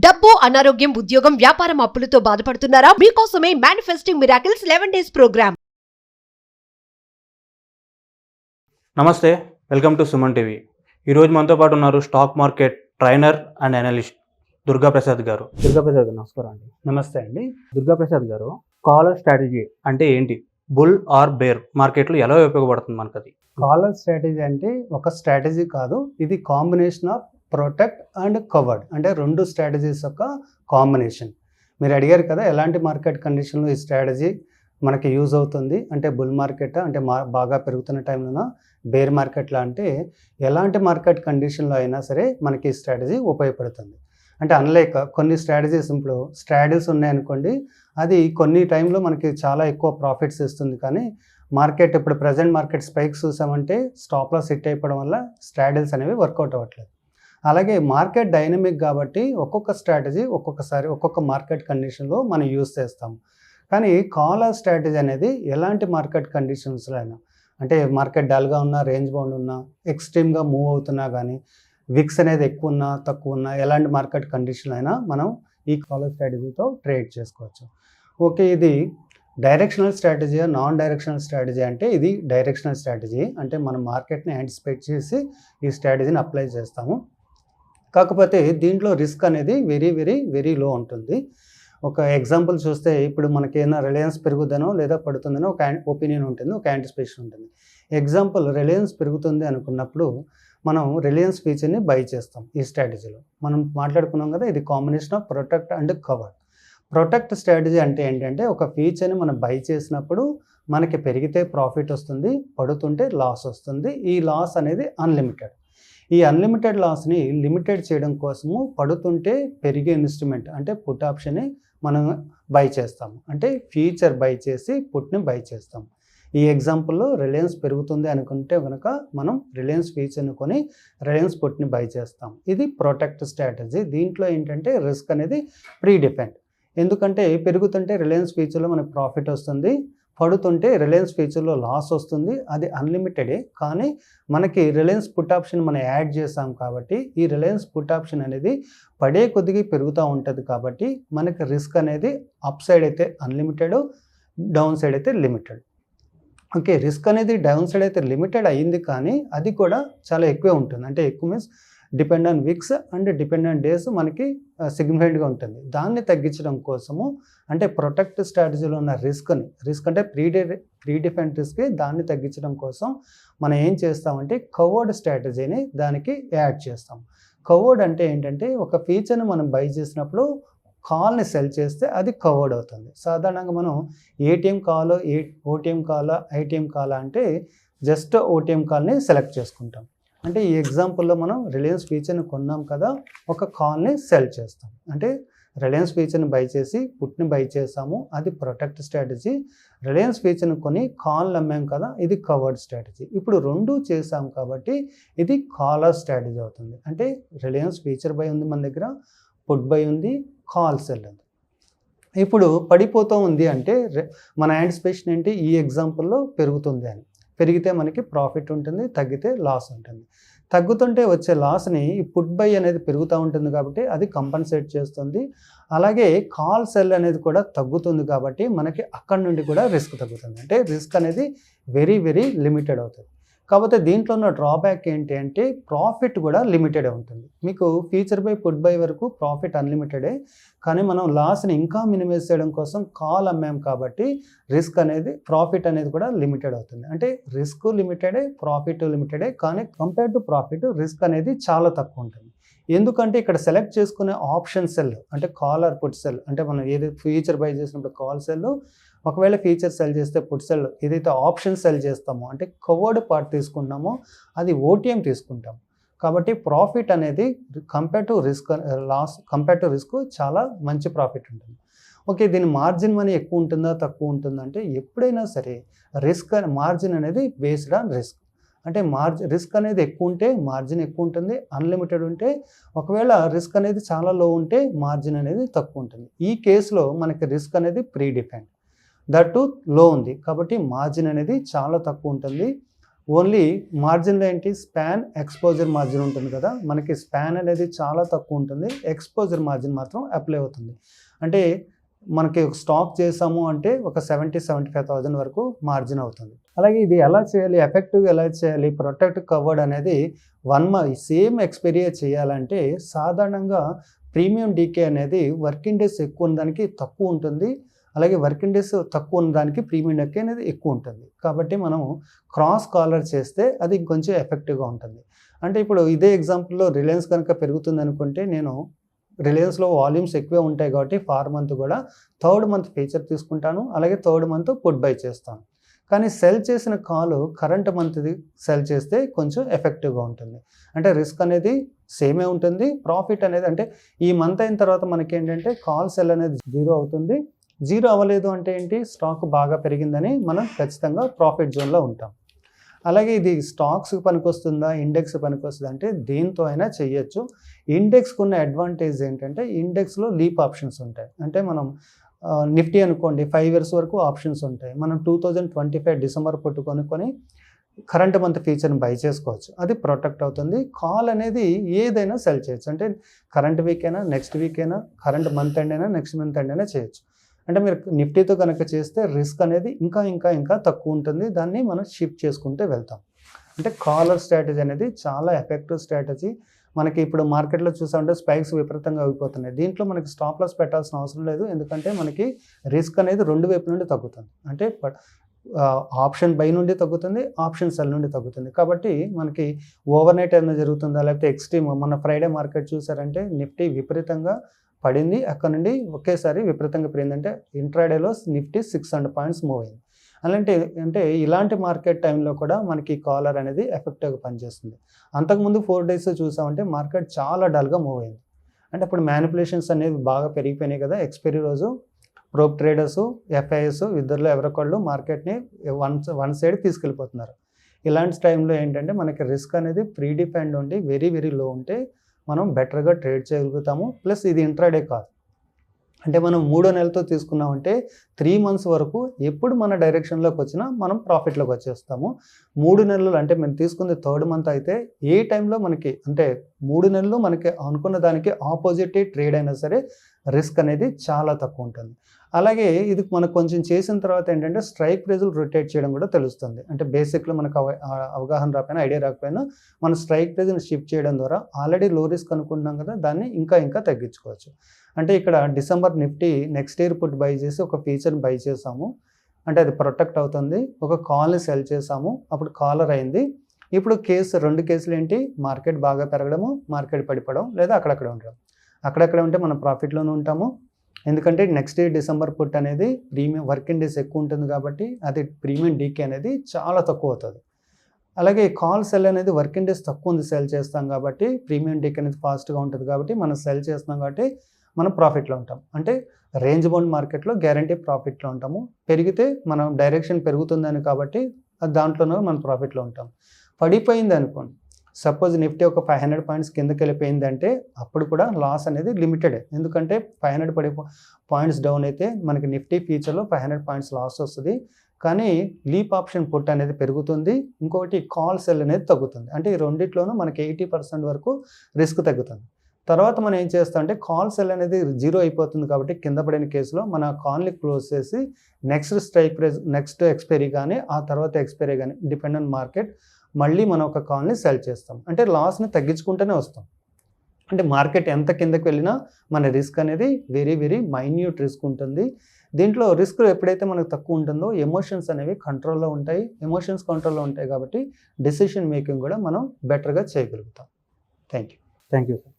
డబ్బు, అనారోగ్యం, ఉద్యోగం, వ్యాపారం అప్పులతో బాధపడుతున్నారా? మీకోసమే మేనిఫెస్టింగ్ మిరాకిల్స్ 11 డేస్ ప్రోగ్రామ్. నమస్తే, వెల్కమ్ టు సుమన్ టీవీ. ఈరోజు మనతో పాటు ఉన్నారు stock market trainer and analyst Durgaprasad గారు. దుర్గాప్రసాద్ గారు నమస్కారం అండి. నమస్తే అండి. దుర్గాప్రసాద్ గారు, కాలర్ స్ట్రాటజీ అంటే ఏంటి? బుల్ ఆర్ బేర్ మార్కెట్లో ఎలా ఉపయోగపడుతుంది మనకు అది? కాలర్ స్ట్రాటజీ అంటే ఒక స్ట్రాటజీ కాదు, ఇది combination of protect and covered, అంటే రెండు స్ట్రాటజీస్ యొక్క కాంబినేషన్. మీరు అడిగారు కదా ఎలాంటి మార్కెట్ కండిషన్లో ఈ స్ట్రాటజీ మనకి యూజ్ అవుతుంది అంటే, బుల్ మార్కెట్ అంటే బాగా పెరుగుతున్న టైంలోన, బేర్ మార్కెట్లో అంటే ఎలాంటి మార్కెట్ కండిషన్లో అయినా సరే మనకి ఈ స్ట్రాటజీ ఉపయోగపడుతుంది. అంటే అన్లైక్ కొన్ని స్ట్రాటజీస్, ఇప్పుడు స్ట్రాటజీస్ ఉన్నాయనుకోండి, అది కొన్ని టైంలో మనకి చాలా ఎక్కువ ప్రాఫిట్స్ ఇస్తుంది, కానీ మార్కెట్ ఇప్పుడు ప్రజెంట్ మార్కెట్ స్పైక్స్ చూసామంటే స్టాప్ లాస్ హిట్ అయిపోవడం వల్ల స్ట్రాటజీస్ అనేవి వర్కౌట్ అవ్వట్లేదు. అలాగే మార్కెట్ డైనమిక్ కాబట్టి ఒక్కొక్క స్ట్రాటజీ ఒక్కొక్కసారి ఒక్కొక్క మార్కెట్ కండిషన్లో మనం యూజ్ చేస్తాం. కానీ కాలర్ స్ట్రాటజీ అనేది ఎలాంటి మార్కెట్ కండిషన్స్లో అయినా, అంటే మార్కెట్ డల్గా ఉన్నా, రేంజ్ బౌండ్ ఉన్నా, ఎక్స్ట్రీమ్గా మూవ్ అవుతున్నా కానీ, విక్స్ అనేది ఎక్కువ ఉన్నా తక్కువ ఉన్నా, ఎలాంటి మార్కెట్ కండిషన్లో అయినా మనం ఈ కాలర్ స్ట్రాటజీతో ట్రేడ్ చేసుకోవచ్చు. ఓకే, ఇది directional strategy, non directional strategy అంటే ఇది డైరెక్షనల్ స్ట్రాటజీ, అంటే మనం మార్కెట్ని యాంటిసిపేట్ చేసి ఈ స్ట్రాటజీని అప్లై చేస్తాము. కాకపోతే దీంట్లో రిస్క్ అనేది వెరీ వెరీ వెరీ లో ఉంటుంది. ఒక ఎగ్జాంపుల్ చూస్తే, ఇప్పుడు మనకి ఏదైనా రిలయన్స్ పెరుగుదనో లేదా పడుతుందనో ఒక ఒపీనియన్ ఉంటుంది, ఒక యాంటిసిపేషన్ ఉంటుంది. ఎగ్జాంపుల్ రిలయన్స్ పెరుగుతుంది అనుకున్నప్పుడు మనం రిలయన్స్ ఫీచర్ని బై చేస్తాం. ఈ స్ట్రాటజీలో మనం మాట్లాడుకున్నాం కదా, ఇది combination of protect and cover. Protect strategy అంటే ఏంటంటే, ఒక ఫీచర్ని మనం బై చేసినప్పుడు మనకి పెరిగితే ప్రాఫిట్ వస్తుంది, పడుతుంటే లాస్ వస్తుంది. ఈ లాస్ అనేది అన్లిమిటెడ్. ఈ అన్లిమిటెడ్ లాస్ని లిమిటెడ్ చేయడం కోసము పడుతుంటే పెరిగే ఇన్స్ట్రుమెంట్ అంటే పుట్ ఆప్షన్ని మనం బై చేస్తాము, అంటే ఫ్యూచర్ బై చేసి పుట్ని బై చేస్తాం. ఈ ఎగ్జాంపుల్లో రిలయన్స్ పెరుగుతుంది అనుకుంటే కనుక మనం రిలయన్స్ ఫ్యూచర్ని కొని రిలయన్స్ పుట్ని బై చేస్తాం. ఇది ప్రొటెక్ట్ స్ట్రాటజీ. దీంట్లో ఏంటంటే రిస్క్ అనేది ప్రీ డిఫెండ్, ఎందుకంటే పెరుగుతుంటే రిలయన్స్ ఫ్యూచర్లో మనకు ప్రాఫిట్ వస్తుంది, పడుతుంటే రిలయన్స్ ఫ్యూచర్లో లాస్ వస్తుంది. అది అన్లిమిటెడే, కానీ మనకి రిలయన్స్ పుట్ ఆప్షన్ మనం యాడ్ చేసాం కాబట్టి ఈ రిలయన్స్ పుట్ ఆప్షన్ అనేది పడే కొద్దిగా పెరుగుతూ ఉంటుంది. కాబట్టి మనకి రిస్క్ అనేది అప్ సైడ్ అయితే అన్లిమిటెడ్, డౌన్ సైడ్ అయితే లిమిటెడ్. ఓకే, రిస్క్ అనేది డౌన్ సైడ్ అయితే లిమిటెడ్ అయ్యింది, కానీ అది కూడా చాలా ఎక్కువే ఉంటుంది. అంటే ఎక్కువ means depend on weeks and depend on days మనకి సిగ్నిఫికెంట్గా ఉంటుంది. దాన్ని తగ్గించడం కోసము, అంటే ప్రొటెక్ట్ స్ట్రాటజీలో ఉన్న రిస్క్ అంటే ప్రీ డిఫెండ్ రిస్క్, దాన్ని తగ్గించడం కోసం మనం ఏం చేస్తామంటే కవర్డ్ స్ట్రాటజీని దానికి యాడ్ చేస్తాం. కవర్డ్ అంటే ఏంటంటే, ఒక ఫీచర్ని మనం బై చేసినప్పుడు కాల్ని సెల్ చేస్తే అది కవర్డ్ అవుతుంది. సాధారణంగా మనం ATM call, OTM call, ITM call అంటే జస్ట్ ఓటీఎం కాల్ని సెలెక్ట్ చేసుకుంటాం. అంటే ఈ ఎగ్జాంపుల్లో మనం రిలయన్స్ ఫీచర్ని కొన్నాం కదా, ఒక కాల్ని సెల్ చేస్తాం. అంటే రిలయన్స్ ఫీచర్ని బై చేసి పుట్ని బై చేసాము, అది ప్రొటెక్ట్ స్ట్రాటజీ. రిలయన్స్ ఫీచర్ని కొని కాల్ని అమ్మాం కదా, ఇది కవర్డ్ స్ట్రాటజీ. ఇప్పుడు రెండూ చేసాం కాబట్టి ఇది కాలర్ స్ట్రాటజీ అవుతుంది. అంటే రిలయన్స్ ఫీచర్ బై ఉంది మన దగ్గర, పుట్ బై ఉంది, కాల్ సెల్ ఉంది. ఇప్పుడు పడిపోతూ ఉంది అంటే మన యాంటిసిపేషన్ ఏంటి, ఈ ఎగ్జాంపుల్లో పెరుగుతుంది అని. పెరిగితే మనకి ప్రాఫిట్ ఉంటుంది, తగ్గితే లాస్ ఉంటుంది. తగ్గుతుంటే వచ్చే లాస్ని ఈ పుట్ బై అనేది పెరుగుతూ ఉంటుంది కాబట్టి అది కంపన్సేట్ చేస్తుంది. అలాగే కాల్ సెల్ అనేది కూడా తగ్గుతుంది కాబట్టి మనకి అక్కడి నుండి కూడా రిస్క్ తగ్గుతుంది. అంటే రిస్క్ అనేది వెరీ వెరీ లిమిటెడ్ అవుతుంది. కాకపోతే దీంట్లో ఉన్న డ్రాబ్యాక్ ఏంటి అంటే, ప్రాఫిట్ కూడా లిమిటెడే ఉంటుంది. మీకు ఫ్యూచర్ బై పుట్ బై వరకు ప్రాఫిట్ అన్లిమిటెడే, కానీ మనం లాస్ని ఇంకా మినిమైజ్ చేయడం కోసం కాల్ అమ్మాం కాబట్టి రిస్క్ అనేది, ప్రాఫిట్ అనేది కూడా లిమిటెడ్ అవుతుంది. అంటే రిస్క్ లిమిటెడే, ప్రాఫిట్ లిమిటెడే, కానీ కంపేర్ టు ప్రాఫిట్ రిస్క్ అనేది చాలా తక్కువ ఉంటుంది. ఎందుకంటే ఇక్కడ సెలెక్ట్ చేసుకునే ఆప్షన్ సెల్ అంటే కాల్ ఆర్ పుట్ సెల్, అంటే మనం ఏదైతే ఫ్యూచర్ బై చేసినప్పుడు కాల్ సెల్, ఒకవేళ ఫీచర్ సెల్ చేస్తే పుట్ సెల్, ఏదైతే ఆప్షన్ సెల్ చేస్తామో అంటే కవర్డ్ పార్ట్ తీసుకుంటామో అది ఓటీఎం తీసుకుంటాం. కాబట్టి ప్రాఫిట్ అనేది కంపేర్ టు రిస్క్ చాలా మంచి ప్రాఫిట్ ఉంటుంది. ఓకే, దీని మార్జిన్ మనీ ఎక్కువ ఉంటుందా తక్కువ ఉంటుందా అంటే, ఎప్పుడైనా సరే మార్జిన్ అనేది బేస్డ్ ఆన్ రిస్క్. అంటే రిస్క్ అనేది ఎక్కువ ఉంటే మార్జిన్ ఎక్కువ ఉంటుంది, అన్లిమిటెడ్ ఉంటే, ఒకవేళ రిస్క్ అనేది చాలా లో ఉంటే మార్జిన్ అనేది తక్కువ ఉంటుంది. ఈ కేసులో మనకి రిస్క్ అనేది ప్రీ డిఫైన్డ్, దట్ లో ఉంది కాబట్టి మార్జిన్ అనేది చాలా తక్కువ ఉంటుంది. ఓన్లీ మార్జిన్లో ఏంటి స్పాన్ ఎక్స్పోజర్ మార్జిన్ ఉంటుంది కదా, మనకి స్పాన్ అనేది చాలా తక్కువ ఉంటుంది, ఎక్స్పోజర్ మార్జిన్ మాత్రం అప్లై అవుతుంది. అంటే మనకి ఒక స్టాక్ చేసాము అంటే ఒక 70,000-75,000 వరకు మార్జిన్ అవుతుంది. అలాగే ఇది ఎలా చేయాలి, ఎఫెక్టివ్గా ఎలా చేయాలి, ప్రొటెక్ట్ కవర్డ్ అనేది 1 month సేమ్ ఎక్స్పైరీ చేయాలంటే సాధారణంగా ప్రీమియం డీకే అనేది వర్కింగ్ డేస్ ఎక్కువ ఉన్నదానికి తక్కువ ఉంటుంది, అలాగే వర్కింగ్ డేస్ తక్కువ ఉన్నదానికి ప్రీమియం డీకే అనేది ఎక్కువ ఉంటుంది. కాబట్టి మనం క్రాస్ కాలర్ చేస్తే అది ఇంకొంచెం ఎఫెక్టివ్గా ఉంటుంది. అంటే ఇప్పుడు ఇదే ఎగ్జాంపుల్లో రిలయన్స్ కనుక పెరుగుతుంది అనుకుంటే, నేను రిలయన్స్లో వాల్యూమ్స్ ఎక్కువే ఉంటాయి కాబట్టి 4 month కూడా 3rd month ఫీచర్ తీసుకుంటాను, అలాగే 3rd month పుట్ బై చేస్తాను. కానీ సెల్ చేసిన కాల్ కరెంట్ మంత్ది సెల్ చేస్తే కొంచెం ఎఫెక్టివ్గా ఉంటుంది. అంటే రిస్క్ అనేది సేమే ఉంటుంది, ప్రాఫిట్ అనేది అంటే ఈ మంత్ అయిన తర్వాత మనకి ఏంటంటే కాల్ సెల్ అనేది 0 అవుతుంది. 0 అవ్వలేదు అంటే ఏంటి, స్టాక్ బాగా పెరిగిందని మనం ఖచ్చితంగా ప్రాఫిట్ జోన్లో ఉంటాం. అలాగే ఇది స్టాక్స్కి పనికొస్తుందా, ఇండెక్స్ పనికొస్తుందా అంటే దేంతో అయినా చేయొచ్చు. ఇండెక్స్కి ఉన్న అడ్వాంటేజ్ ఏంటంటే ఇండెక్స్లో లీప్ ఆప్షన్స్ ఉంటాయి. అంటే మనం నిఫ్టీ అనుకోండి 5 years వరకు ఆప్షన్స్ ఉంటాయి. మనం 2025 డిసెంబర్ పుట్టు కొనుక్కొని కరెంట్ మంత్ ఫీచర్ని బై చేసుకోవచ్చు, అది ప్రొటెక్ట్ అవుతుంది. కాల్ అనేది ఏదైనా సెల్ చేయొచ్చు, అంటే కరెంట్ వీక్ అయినా, నెక్స్ట్ వీక్ అయినా, కరెంట్ మంత్ ఎండ్ అయినా, నెక్స్ట్ మంత్ ఎండ్ అయినా చేయొచ్చు. అంటే మీరు నిఫ్టీతో కనుక చేస్తే రిస్క్ అనేది ఇంకా తక్కువ ఉంటుంది, దాన్ని మనం షిఫ్ట్ చేసుకుంటూ వెళ్తాం. అంటే కాలర్ స్ట్రాటజీ అనేది చాలా ఎఫెక్టివ్ స్ట్రాటజీ. మనకి ఇప్పుడు మార్కెట్లో చూసామంటే స్పైక్స్ విపరీతంగా అయిపోతున్నాయి. దీంట్లో మనకి స్టాప్ లాస్ పెట్టాల్సిన అవసరం లేదు, ఎందుకంటే మనకి రిస్క్ అనేది 2 వైపు నుండి తగ్గుతుంది. అంటే ఆప్షన్ బై నుండి తగ్గుతుంది, ఆప్షన్ సెల్ నుండి తగ్గుతుంది. కాబట్టి మనకి ఓవర్ నైట్ ఏమైనా జరుగుతుందా, లేకపోతే ఎక్స్ట్రీమ్ మన ఫ్రైడే మార్కెట్ చూసారంటే నిఫ్టీ విపరీతంగా పడింది, అక్కడ నుండి ఒకేసారి విపరీతంగా పెరిగిందంటే ఇంట్రాడేలో నిఫ్టీ 600 points మూవ్ అయింది. అంటే ఇలాంటి మార్కెట్ టైంలో కూడా మనకి కాలర్ అనేది ఎఫెక్టివ్గా పనిచేస్తుంది. అంతకుముందు 4 days చూసామంటే మార్కెట్ చాలా డల్గా మూవ్ అయింది. అంటే అప్పుడు మ్యానిపులేషన్స్ అనేవి బాగా పెరిగిపోయినాయి కదా, ఎక్స్పైరీ రోజు ప్రోప్ ట్రేడర్స్, ఎఫ్ఐఎస్ ఇద్దరులో ఎవరికొళ్ళు మార్కెట్ని వన్ సైడ్ తీసుకెళ్ళిపోతున్నారు. ఇలాంటి టైంలో ఏంటంటే మనకి రిస్క్ అనేది ప్రీ డిఫైన్డ్ ఉండి వెరీ లో ఉంటే మనం బెటర్గా ట్రేడ్ చేయగలుగుతాము. ప్లస్ ఇది ఇంట్రాడే కాదు, అంటే మనం 3వ నెలతో తీసుకున్నామంటే 3 months వరకు ఎప్పుడు మన డైరెక్షన్లోకి వచ్చినా మనం ప్రాఫిట్లోకి వచ్చేస్తాము. 3 నెలలు అంటే మేము తీసుకుంది 3rd month అయితే ఏ టైంలో మనకి అంటే 3 నెలలు మనకి అనుకున్న దానికి ఆపోజిట్ ట్రేడ్ అయినా సరే రిస్క్ అనేది చాలా తక్కువ ఉంటుంది. అలాగే ఇది మనకు కొంచెం చేసిన తర్వాత ఏంటంటే స్ట్రైక్ ప్రైజులు రొటేట్ చేయడం కూడా తెలుస్తుంది. అంటే బేసిక్లో మనకు అవగాహన రాకపోయినా, ఐడియా రాకపోయినా మన స్ట్రైక్ ప్రైజ్ని షిఫ్ట్ చేయడం ద్వారా ఆల్రెడీ లో రిస్క్ అనుకుంటున్నాం కదా, దాన్ని ఇంకా తగ్గించుకోవచ్చు. అంటే ఇక్కడ December Nifty next year put by చేసి ఒక ఫీచర్ని బై చేసాము, అంటే అది ప్రొటెక్ట్ అవుతుంది. ఒక కాల్ని సెల్ చేసాము, అప్పుడు కాలర్ అయింది. ఇప్పుడు 2 కేసులు ఏంటి, మార్కెట్ బాగా పెరగడము, మార్కెట్ పడిపోవడం, లేదా అక్కడక్కడ ఉండడం. అక్కడక్కడ ఉంటే మనం ప్రాఫిట్లోనే ఉంటాము, ఎందుకంటే నెక్స్ట్ ఇయర్ డిసెంబర్ పుట్ అనేది ప్రీమియం వర్కింగ్ డేస్ ఎక్కువ ఉంటుంది కాబట్టి అది ప్రీమియం డీకే అనేది చాలా తక్కువ అవుతుంది. అలాగే కాల్ సెల్ అనేది వర్కింగ్ డేస్ తక్కువ ఉంది సెల్ చేస్తాం కాబట్టి ప్రీమియం డీకే అనేది ఫాస్ట్గా ఉంటుంది కాబట్టి మనం సెల్ చేస్తున్నాం కాబట్టి మనం ప్రాఫిట్లో ఉంటాం. అంటే రేంజ్ బౌండ్ మార్కెట్లో గ్యారంటీ ప్రాఫిట్లో ఉంటాము. పెరిగితే మనం డైరెక్షన్ పెరుగుతుందని కాబట్టి దాంట్లోనే మనం ప్రాఫిట్లో ఉంటాం. పడిపోయింది అనుకోండి, సపోజ్ నిఫ్టీ ఒక 500 points కిందకి వెళ్ళిపోయిందంటే అప్పుడు కూడా లాస్ అనేది లిమిటెడే, ఎందుకంటే 500 points డౌన్ అయితే మనకి నిఫ్టీ ఫ్యూచర్లో 500 points లాస్ వస్తుంది. కానీ లీప్ ఆప్షన్ పుట్ అనేది పెరుగుతుంది, ఇంకొకటి కాల్ సెల్ అనేది తగ్గుతుంది. అంటే ఈ రెండిట్లోనూ మనకి 80% వరకు రిస్క్ తగ్గుతుంది. తర్వాత మనం ఏం చేస్తాం అంటే కాల్ సెల్ అనేది 0 అయిపోతుంది కాబట్టి కింద పడిన కేసులో మన కాల్ని క్లోజ్ చేసి next strike price, next expiry కానీ ఆ తర్వాత ఎక్స్పైరీ కానీ డిపెండ్ ఆన్ మార్కెట్ మళ్ళీ మనం ఒక కాల్ని సెల్ చేస్తాం. అంటే లాస్ని తగ్గించుకుంటూనే వస్తాం. అంటే మార్కెట్ ఎంత కిందకి వెళ్ళినా మన రిస్క్ అనేది వెరీ మైన్యూట్ రిస్క్ ఉంటుంది. దీంట్లో రిస్క్ ఎప్పుడైతే మనకు తక్కువ ఉంటుందో ఎమోషన్స్ అనేవి కంట్రోల్లో ఉంటాయి. ఎమోషన్స్ కంట్రోల్లో ఉంటాయి కాబట్టి డెసిషన్ మేకింగ్ కూడా మనం బెటర్గా చేయగలుగుతాం. Thank you sir.